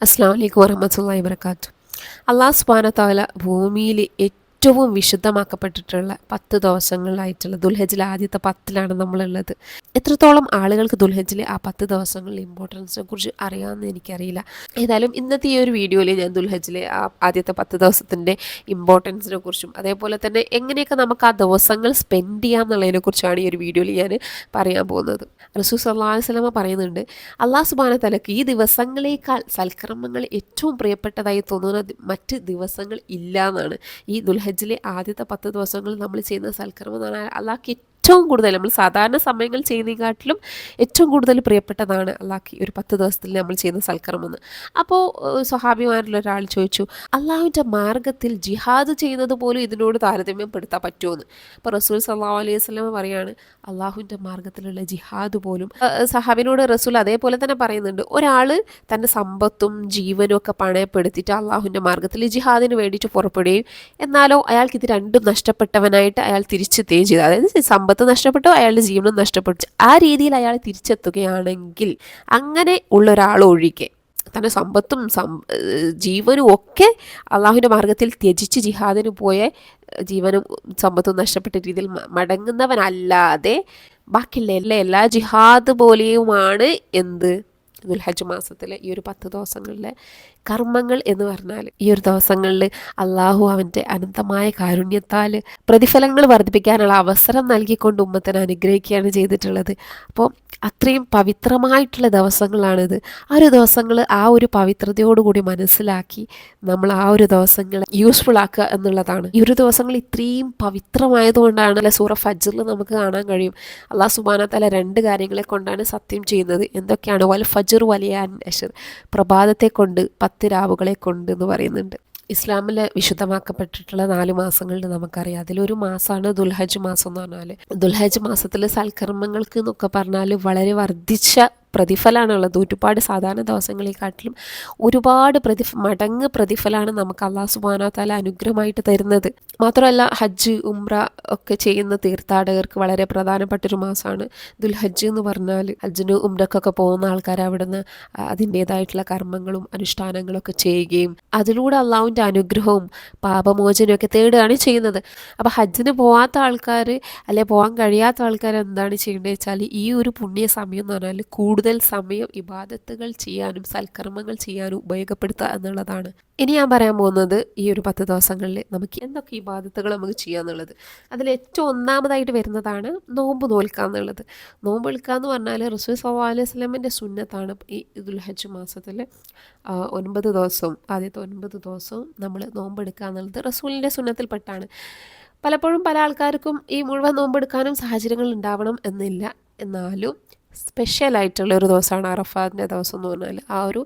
അസ്സലാമു അലൈക്കും വറഹ്മത്തുള്ളാഹി വബറകാതുഹു. അല്ലാഹു സുബ്ഹാനഹു വതആല ഭൂമിയിൽ ഏറ്റവും വിശുദ്ധമാക്കപ്പെട്ടിട്ടുള്ള 10 ദിവസങ്ങളിലായിട്ടുള്ള ദുൽഹജ്ജിലെ ആദ്യത്തെ 10ലാണ് നമ്മളുള്ളത്. എത്രത്തോളം ആളുകൾക്ക് ദുൽഹജ്ജിലെ ആ 10 ദിവസങ്ങളിലെ ഇമ്പോർട്ടൻസിനെ കുറിച്ച് അറിയാമെന്ന് എനിക്കറിയില്ല. ഏതായാലും ഇന്നത്തെ ഈ ഒരു വീഡിയോയിൽ ഞാൻ ദുൽഹജ്ജിലെ ആ ആദ്യത്തെ 10 ദിവസത്തിൻ്റെ ഇമ്പോർട്ടൻസിനെ കുറിച്ചും അതേപോലെ തന്നെ എങ്ങനെയൊക്കെ നമുക്ക് ആ ദിവസങ്ങൾ സ്പെൻഡ് ചെയ്യാം എന്നുള്ളതിനെ കുറിച്ചാണ് ഈ ഒരു വീഡിയോയിൽ ഞാൻ പറയാൻ പോകുന്നത്. റസൂൽ സല്ലല്ലാഹു അലൈഹി വസല്ലമ പറയുന്നുണ്ട്, അല്ലാഹു സുബ്ഹാനഹു വതആലക്ക് ഈ ദിവസങ്ങളേക്കാൾ സൽക്കർമ്മങ്ങൾ ഏറ്റവും പ്രിയപ്പെട്ടതായി തോന്നുന്ന മറ്റ് ദിവസങ്ങൾ ഇല്ല എന്നാണ്. ഈ ദുൽഹജ്ജിലെ ആദ്യത്തെ 10 ദിവസങ്ങൾ നമ്മൾ ചെയ്യുന്ന സൽക്കർമ്മം എന്ന് പറഞ്ഞാൽ അള്ളാഹ്ക്ക് ഏറ്റവും കൂടുതൽ നമ്മൾ സാധാരണ സമയങ്ങൾ ചെയ്യുന്നതിനെക്കാട്ടിലും ഏറ്റവും കൂടുതൽ പ്രിയപ്പെട്ടതാണ് അള്ളാഹ്ക്ക് ഈ ഒരു 10 ദിവസത്തിൽ നമ്മൾ ചെയ്യുന്ന സൽക്കർമ്മം എന്ന്. അപ്പോൾ സ്വഹാബിമാരിൽ ഒരാൾ ചോദിച്ചു, അള്ളാഹുവിൻ്റെ മാർഗത്തിൽ ജിഹാദ് ചെയ്യുന്നത് പോലും ഇതിനോട് താരതമ്യപ്പെടുത്താൻ പറ്റുമോ എന്ന്. അപ്പോൾ റസൂൽ സല്ലല്ലാഹു അലൈഹി വസല്ലം പറയാണ്, അള്ളാഹുവിൻ്റെ മാർഗത്തിലുള്ള ജിഹാദ് പോലും. സഹാബിനോട് റസൂൽ അതേപോലെ തന്നെ പറയുന്നുണ്ട്, ഒരാൾ തൻ്റെ സമ്പത്തും ജീവനും ഒക്കെ പണയപ്പെടുത്തിയിട്ട് അള്ളാഹുവിൻ്റെ മാർഗത്തിൽ ജിഹാദിന് വേണ്ടിയിട്ട് പുറപ്പെടുകയും എന്നാലോ അയാൾക്ക് ഇത് രണ്ടും നഷ്ടപ്പെട്ടവനായിട്ട് അയാൾ തിരിച്ചെത്തുകയും ചെയ്തു. അതായത് സമ്പത്ത് നഷ്ടപ്പെട്ടു, അയാളുടെ ജീവനും നഷ്ടപ്പെട്ടു. ആ രീതിയിൽ അയാൾ തിരിച്ചെത്തുകയാണെങ്കിൽ അങ്ങനെ ഉള്ള ഒരാൾ ഒഴികെ തൻ്റെ സമ്പത്തും ജീവനും ഒക്കെ അള്ളാഹുവിൻ്റെ മാർഗത്തിൽ ത്യജിച്ച് ജിഹാദിന് പോയ ജീവനും സമ്പത്തും നഷ്ടപ്പെട്ട രീതിയിൽ മടങ്ങുന്നവനല്ലാതെ ബാക്കിയുള്ള എല്ലാ ജിഹാദ് പോലെയുമാണ് എന്ത് ദുൽഹജ്ജ് മാസത്തിലെ ഈ ഒരു 10 ദിവസങ്ങളിലെ കർമ്മങ്ങൾ എന്ന് പറഞ്ഞാൽ. ഈ ഒരു ദിവസങ്ങളിൽ അള്ളാഹു അവൻ്റെ അനന്തമായ കാരുണ്യത്താൽ പ്രതിഫലങ്ങൾ വർദ്ധിപ്പിക്കാനുള്ള അവസരം നൽകിക്കൊണ്ട് ഉമ്മത്തിനെ അനുഗ്രഹിക്കുകയാണ് ചെയ്തിട്ടുള്ളത്. അപ്പോൾ അത്രയും പവിത്രമായിട്ടുള്ള ദിവസങ്ങളാണിത്. ആ ഒരു ദിവസങ്ങൾ ആ ഒരു പവിത്രതയോടുകൂടി മനസ്സിലാക്കി നമ്മൾ ആ ഒരു ദിവസങ്ങൾ യൂസ്ഫുൾ ആക്കുക എന്നുള്ളതാണ്. ഈ ഒരു ദിവസങ്ങൾ ഇത്രയും പവിത്രമായതുകൊണ്ടാണ് സൂറ ഫജ്റിൽ നമുക്ക് കാണാൻ കഴിയും, അള്ളാഹു സുബ്ഹാനഹു വതആല 2 കാര്യങ്ങളെ കൊണ്ടാണ് സത്യം ചെയ്യുന്നത്. എന്തൊക്കെയാണ്? വൽ ഫജ്ർ വലിയാൻ അശ്ർ, പ്രഭാതത്തെ കൊണ്ട് 10 രാവുകളെ കൊണ്ട് എന്ന് പറയുന്നുണ്ട്. ഇസ്ലാമിൽ വിശുദ്ധമാക്കപ്പെട്ടിട്ടുള്ള 4 മാസങ്ങളിൽ നമുക്കറിയാം, അതിലൊരു മാസമാണ് ദുൽഹജ്ജ് മാസം എന്ന് പറഞ്ഞാൽ. ദുൽഹജ്ജ് മാസത്തിൽ സൽക്കർമ്മങ്ങൾക്ക് എന്നൊക്കെ പറഞ്ഞാൽ വളരെ വർദ്ധിച്ച പ്രതിഫലമാണുള്ളത്. ഒരുപാട് സാധാരണ ദിവസങ്ങളെക്കാട്ടിലും ഒരുപാട് മടങ്ങ് പ്രതിഫലമാണ് നമുക്ക് അല്ലാഹു സുബ്ഹാനഹു വതആല അനുഗ്രഹമായിട്ട് തരുന്നത്. മാത്രമല്ല ഹജ്ജ് ഉംറ ഒക്കെ ചെയ്യുന്ന തീർത്ഥാടകർക്ക് വളരെ പ്രധാനപ്പെട്ടൊരു മാസമാണ് ദുൽഹജ്ജ് എന്ന് പറഞ്ഞാൽ. ഹജ്ജിന് ഉംറക്കൊക്കെ പോകുന്ന ആൾക്കാർ അവിടുന്ന് അതിൻ്റേതായിട്ടുള്ള കർമ്മങ്ങളും അനുഷ്ഠാനങ്ങളും ഒക്കെ ചെയ്യുകയും അതിലൂടെ അള്ളാഹുവിൻ്റെ അനുഗ്രഹവും പാപമോചനവും ഒക്കെ തേടുകയാണ് ചെയ്യുന്നത്. അപ്പോൾ ഹജ്ജിന് പോകാത്ത ആൾക്കാർ അല്ലെ പോകാൻ കഴിയാത്ത ആൾക്കാർ എന്താണ് ചെയ്യേണ്ടത് വെച്ചാൽ ഈ ഒരു പുണ്യ സമയം എന്ന് പറഞ്ഞാൽ കൂടുതൽ സമയം ഇബാദത്തുകൾ ചെയ്യാനും സൽക്കർമ്മങ്ങൾ ചെയ്യാനും ഉപയോഗപ്പെടുത്തുക എന്നുള്ളതാണ്. ഇനി ഞാൻ പറയാൻ പോകുന്നത് ഈ ഒരു 10 ദിവസങ്ങളിൽ നമുക്ക് എന്തൊക്കെ ഇബാദത്തുകൾ നമുക്ക് ചെയ്യാന്നുള്ളത്. അതിൽ ഏറ്റവും ഒന്നാമതായിട്ട് വരുന്നതാണ് നോമ്പ് നോൽക്കുക എന്നുള്ളത്. നോമ്പ് എടുക്കുക എന്ന് പറഞ്ഞാൽ റസൂൽ സല്ലല്ലാഹു അലൈഹി വസല്ലമയുടെ സുന്നത്താണ്. ഈ ദുൽഹജ്ജ് മാസത്തിൽ 9 ദിവസവും ആദ്യത്തെ 9 ദിവസവും നമ്മൾ നോമ്പെടുക്കുക എന്നുള്ളത് റസൂലിൻ്റെ സുന്നത്തിൽപ്പെട്ടാണ്. പലപ്പോഴും പല ആൾക്കാർക്കും ഈ മുഴുവൻ നോമ്പെടുക്കാനും സാഹചര്യങ്ങൾ ഉണ്ടാവണം എന്നില്ല. എന്നാലും സ്പെഷ്യലായിട്ടുള്ള ഒരു ദിവസമാണ് അറഫാൻ്റെ ദിവസം എന്ന് പറഞ്ഞാൽ. ആ ഒരു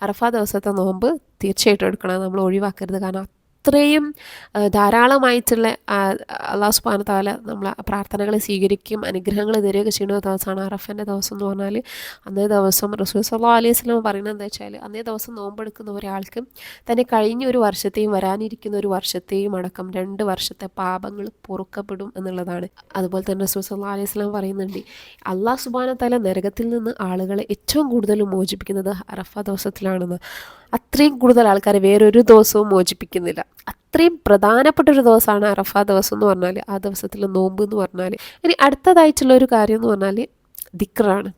അറഫാ ദിവസത്തെ നോമ്പ് തീർച്ചയായിട്ടും എടുക്കണം, നമ്മൾ ഒഴിവാക്കരുത്. കാരണം അത്രയും ധാരാളമായിട്ടുള്ള അല്ലാഹു സുബ്ഹാനഹു വതആല നമ്മളെ പ്രാർത്ഥനകൾ സ്വീകരിക്കും, അനുഗ്രഹങ്ങൾ തരികയൊക്കെ ചെയ്യുന്ന ദിവസമാണ് അറഫൻ്റെ ദിവസം എന്ന് പറഞ്ഞാൽ. അന്നേ ദിവസം റസൂൽ സല്ലല്ലാഹു അലൈഹി വസല്ലം പറയുന്നത് എന്താ വെച്ചാൽ, അന്നേ ദിവസം നോമ്പെടുക്കുന്ന ഒരാൾക്ക് തന്നെ കഴിഞ്ഞ ഒരു വർഷത്തെയും വരാനിരിക്കുന്ന ഒരു വർഷത്തെയും അടക്കം 2 വർഷത്തെ പാപങ്ങൾ പൊറുക്കപ്പെടും എന്നുള്ളതാണ്. അതുപോലെ തന്നെ റസൂൽ സല്ലല്ലാഹു അലൈഹി വസല്ലം പറയുന്നുണ്ട്, അല്ലാഹു സുബ്ഹാനഹു വതആല നരകത്തിൽ നിന്ന് ആളുകളെ ഏറ്റവും കൂടുതൽ മോചിപ്പിക്കുന്നത് അറഫ ദിവസത്തിലാണെന്ന്. അത്രയും കൂടുതൽ ആൾക്കാരെ വേറൊരു ദിവസവും മോചിപ്പിക്കുന്നില്ല. അത്രയും പ്രധാനപ്പെട്ട ഒരു ദിവസമാണ് അറഫ ദിവസം എന്ന് പറഞ്ഞാൽ, ആ ദിവസത്തിൽ നോമ്പ് എന്ന് പറഞ്ഞാൽ. ഇനി അടുത്തതായിട്ടുള്ള ഒരു കാര്യം എന്ന് പറഞ്ഞാൽ ദിക്റാണ്.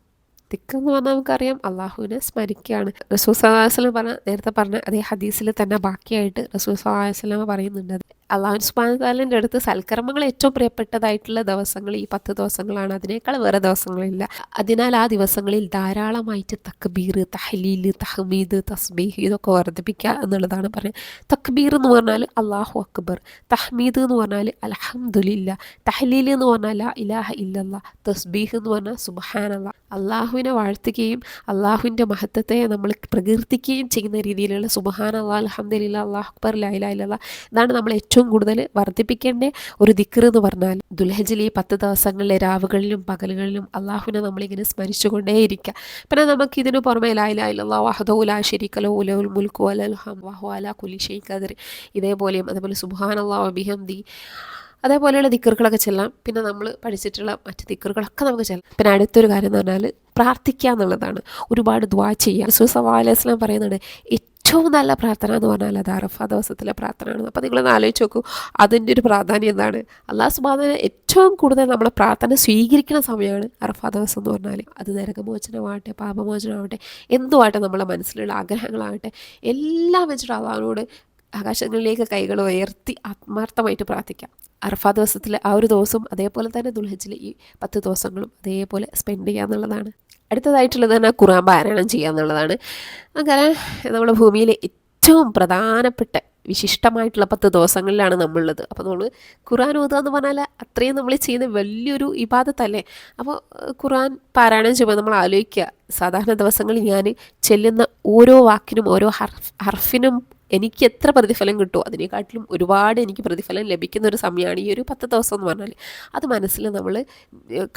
ദിക്ർ എന്ന് പറഞ്ഞാൽ നമുക്കറിയാം അള്ളാഹുവിനെ സ്മരിക്കുകയാണ്. റസൂൽ സല്ലല്ലാഹു അലൈഹി വസല്ലം നേരത്തെ പറഞ്ഞ അതേ ഹദീസിൽ തന്നെ ബാക്കിയായിട്ട് റസൂൽ സല്ലല്ലാഹു അലൈഹി വസല്ലം പറയുന്നുണ്ട്, അള്ളാഹു സുബ്ഹാനഹു വതആലയുടെ അടുത്ത് സൽക്കർമ്മങ്ങൾ ഏറ്റവും പ്രിയപ്പെട്ടതായിട്ടുള്ള ദിവസങ്ങൾ ഈ 10 ദിവസങ്ങളാണ്, അതിനേക്കാൾ വേറെ ദിവസങ്ങളില്ല. അതിനാൽ ആ ദിവസങ്ങളിൽ ധാരാളമായിട്ട് തക്ബീർ, തഹ്ലീൽ, തഹ്മീദ്, തസ്ബീഹ് ഇതൊക്കെ വർദ്ധിപ്പിക്കുക എന്നുള്ളതാണ് പറയുന്നത്. തക്ബീർ എന്ന് പറഞ്ഞാൽ അല്ലാഹു അക്ബർ, തഹ്മീദ് എന്ന് പറഞ്ഞാൽ അൽഹംദുലില്ലാ, തഹ്ലീൽ എന്ന് പറഞ്ഞാൽ ലാ ഇലാഹ ഇല്ലല്ലാഹ്, തസ്ബീഹ് എന്ന് പറഞ്ഞാൽ സുബ്ഹാനല്ലാഹ്. അള്ളാഹുവിനെ വാഴ്ത്തുകയും അള്ളാഹുവിൻ്റെ മഹത്വത്തെ നമ്മൾ പ്രകീർത്തിക്കുകയും ചെയ്യുന്ന രീതിയിലുള്ള സുബ്ഹാനല്ലാഹ്, അൽഹംദുലില്ലാ, അല്ലാഹു അക്ബർ, ലാ ഇലാഹ ഇല്ലല്ലാഹ്, ഇതാണ് നമ്മൾ ഏറ്റവും കൂടുതൽ വർദ്ധിപ്പിക്കേണ്ട ഒരു ദിക്ർ എന്ന് പറഞ്ഞാൽ. ദുൽഹജ്ജിലെ ഈ 10 ദിവസങ്ങളിലെ രാവുകളിലും പകലുകളിലും അള്ളാഹുവിനെ നമ്മളിങ്ങനെ സ്മരിച്ചുകൊണ്ടേയിരിക്കുക. പിന്നെ നമുക്ക് ഇതിന് പുറമെ ലാ ഇലാഹ ഇല്ലല്ലാഹ് വഹ്ദഹു ലാ ശരീക ലഹു ലഹുൽ മുൽക്കു വലഹുൽ ഹംദു വഹുവ അലാ കുല്ലി ഷൈഇൻ ഖദീർ, ഇതേപോലെയും അതേപോലെ സുബ്ഹാനല്ലാഹി വബിഹംദി, അതേപോലെയുള്ള ദിക്കറുകളൊക്കെ ചെല്ലാം. പിന്നെ നമ്മൾ പഠിച്ചിട്ടുള്ള മറ്റ് ദിക്കറുകളൊക്കെ നമുക്ക് ചെല്ലാം. പിന്നെ അടുത്തൊരു കാര്യം എന്ന് പറഞ്ഞാൽ പ്രാർത്ഥിക്കുക എന്നുള്ളതാണ്. ഒരുപാട് ദുആ ചെയ്യുക. റസൂൽ സല്ലല്ലാഹു അലൈഹി വസല്ലം പറയുന്നുണ്ട് ഏറ്റവും നല്ല പ്രാർത്ഥന എന്ന് പറഞ്ഞാൽ അത് അറഫ ദിവസത്തിലെ പ്രാർത്ഥനയാണ്. അപ്പോൾ നിങ്ങളൊന്ന് ആലോചിച്ച് നോക്കൂ, അതിൻ്റെ ഒരു പ്രാധാന്യം എന്താണ്. അല്ലാഹു സുബ്ഹാനഹു വ തആല ഏറ്റവും കൂടുതൽ നമ്മളെ പ്രാർത്ഥന സ്വീകരിക്കുന്ന സമയമാണ് അറഫ ദിവസം എന്ന് പറഞ്ഞാൽ. അത് നരകമോചനമാവട്ടെ, പാപമോചനമാവട്ടെ, എന്തുമാവട്ടെ, നമ്മളെ മനസ്സിലുള്ള ആഗ്രഹങ്ങളാവട്ടെ, എല്ലാം വെച്ചിട്ട് അള്ളാഹുവിനോട് ആകാശങ്ങളിലേക്ക് കൈകൾ ഉയർത്തി ആത്മാർത്ഥമായിട്ട് പ്രാർത്ഥിക്കാം. അറഫ ദിവസത്തിലെ ആ ഒരു ദിവസവും അതേപോലെ തന്നെ ദുൽഹജ്ജിലെ ഈ 10 ദിവസങ്ങളും അതേപോലെ സ്പെൻഡ് ചെയ്യുക എന്നുള്ളതാണ്. അടുത്തതായിട്ടുള്ളത് തന്നെ ഖുർആൻ പാരായണം ചെയ്യുക എന്നുള്ളതാണ്. അങ്ങനെ നമ്മുടെ ഭൂമിയിലെ ഏറ്റവും പ്രധാനപ്പെട്ട വിശിഷ്ടമായിട്ടുള്ള 10 ദിവസങ്ങളിലാണ് നമ്മളുള്ളത്. അപ്പോൾ നമ്മൾ ഖുർആൻ ഓതുക എന്ന് പറഞ്ഞാൽ അത്രയും നമ്മൾ ചെയ്യുന്ന വലിയൊരു ഇബാദത്തല്ലേ. അപ്പോൾ ഖുർആൻ പാരായണം ചെയ്യുമ്പോൾ നമ്മൾ ആലോചിക്കുക, സാധാരണ ദിവസങ്ങളിൽ ഞാൻ ചെല്ലുന്ന ഓരോ വാക്കിനും ഓരോ ഹർഫിനും എനിക്ക് എത്ര പ്രതിഫലം കിട്ടുമോ അതിനെക്കാട്ടിലും ഒരുപാട് എനിക്ക് പ്രതിഫലം ലഭിക്കുന്ന ഒരു സമയമാണ് ഈ ഒരു 10 ദിവസം എന്ന് പറഞ്ഞാൽ. അത് മനസ്സിൽ നമ്മൾ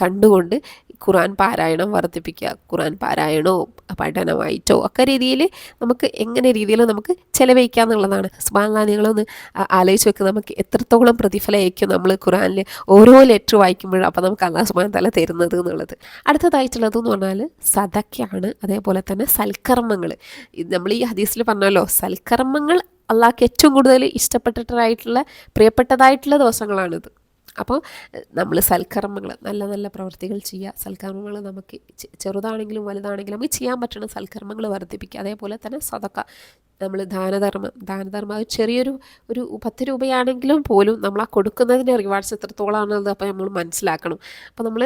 കണ്ടുകൊണ്ട് ഖുർആൻ പാരായണം വർദ്ധിപ്പിക്കുക. ഖുർആൻ പാരായണോ പഠനമായിട്ടോ ഒക്കെ രീതിയിൽ നമുക്ക് എങ്ങനെ രീതിയിൽ നമുക്ക് ചിലവഴിക്കുക എന്നുള്ളതാണ്. സുബ്ഹാനല്ലാഹ്, നിങ്ങളൊന്ന് ആലോചിച്ച് വെക്കുക, നമുക്ക് എത്രത്തോളം പ്രതിഫലമായിരിക്കും നമ്മൾ ഖുർആനിൽ ഓരോ ലെറ്റർ വായിക്കുമ്പോഴും അപ്പോൾ നമുക്ക് അല്ലാഹു സുബ്ഹാനഹു വ തആല തരുന്നത് എന്നുള്ളത്. അടുത്തതായിട്ടുള്ളതെന്ന് പറഞ്ഞാൽ സദക്കയാണ്. അതേപോലെ തന്നെ സൽക്കർമ്മങ്ങൾ. നമ്മൾ ഈ ഹദീസിൽ പറഞ്ഞല്ലോ, സൽക്കർമ്മങ്ങൾ അള്ളാഹ്ക്ക് ഏറ്റവും കൂടുതൽ ഇഷ്ടപ്പെട്ടിട്ടായിട്ടുള്ള പ്രിയപ്പെട്ടതായിട്ടുള്ള ദിവസങ്ങളാണിത്. അപ്പോൾ നമ്മൾ സൽക്കർമ്മങ്ങൾ, നല്ല നല്ല പ്രവൃത്തികൾ ചെയ്യുക. സൽക്കർമ്മങ്ങൾ നമുക്ക് ചെറുതാണെങ്കിലും വലുതാണെങ്കിലും നമുക്ക് ചെയ്യാൻ പറ്റുന്ന സൽക്കർമ്മങ്ങൾ വർദ്ധിപ്പിക്കുക. അതേപോലെ തന്നെ സദക്ക, നമ്മൾ ദാനധർമ്മം അത് ചെറിയൊരു 10 രൂപയാണെങ്കിലും പോലും നമ്മൾ ആ കൊടുക്കുന്നതിൻ്റെ റിവാർഡ്സ് എത്രത്തോളമാണത് അപ്പോൾ നമ്മൾ മനസ്സിലാക്കണം. അപ്പോൾ നമ്മൾ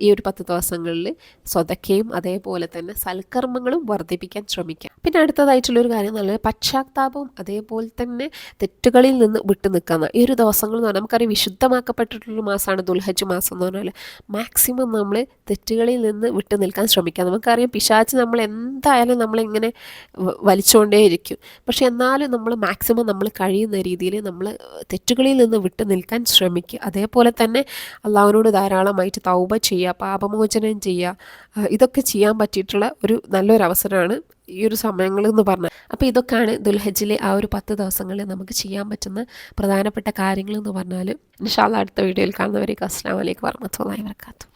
ഈ ഒരു 10 ദിവസങ്ങളിൽ സ്വതക്കയും അതേപോലെ തന്നെ സൽക്കർമ്മങ്ങളും വർദ്ധിപ്പിക്കാൻ ശ്രമിക്കാം. പിന്നെ അടുത്തതായിട്ടുള്ളൊരു കാര്യം നല്ല പശ്ചാത്താപവും അതേപോലെ തന്നെ തെറ്റുകളിൽ നിന്ന് വിട്ടു നിൽക്കുന്ന ഈ ഒരു ദിവസങ്ങൾ എന്ന് പറഞ്ഞാൽ നമുക്കറിയാം വിശുദ്ധമാക്കപ്പെട്ടിട്ടുള്ള മാസമാണ് ദുൽഹജ്ജ് മാസം എന്ന് പറഞ്ഞാൽ. മാക്സിമം നമ്മൾ തെറ്റുകളിൽ നിന്ന് വിട്ടു നിൽക്കാൻ ശ്രമിക്കാം. നമുക്കറിയാം പിശാച് നമ്മൾ എന്തായാലും നമ്മളിങ്ങനെ വലിച്ചുകൊണ്ടേ ഇരിക്കും. പക്ഷെ എന്നാലും നമ്മൾ മാക്സിമം നമ്മൾ കഴിയുന്ന രീതിയിൽ നമ്മൾ തെറ്റുകളിൽ നിന്ന് വിട്ടു നിൽക്കാൻ ശ്രമിക്കുക. അതേപോലെ തന്നെ അള്ളാഹുവിനോട് ധാരാളമായിട്ട് തൗബ ചെയ്യുക, പാപമോചനം ചെയ്യുക. ഇതൊക്കെ ചെയ്യാൻ പറ്റിയിട്ടുള്ള ഒരു നല്ലൊരു അവസരമാണ് ഈ ഒരു സമയങ്ങളെന്ന് പറഞ്ഞാൽ. അപ്പോൾ ഇതൊക്കെയാണ് ദുൽഹജ്ജിലെ ആ ഒരു 10 ദിവസങ്ങളിൽ നമുക്ക് ചെയ്യാൻ പറ്റുന്ന പ്രധാനപ്പെട്ട കാര്യങ്ങളെന്ന് പറഞ്ഞാൽ. ഇൻഷാ അല്ലാഹ് അടുത്ത വീഡിയോയിൽ കാണുന്നവരേക്കും അസ്സലാമു അലൈക്കും വറഹ്മത്തുള്ളാഹി വബറകാതുഹു.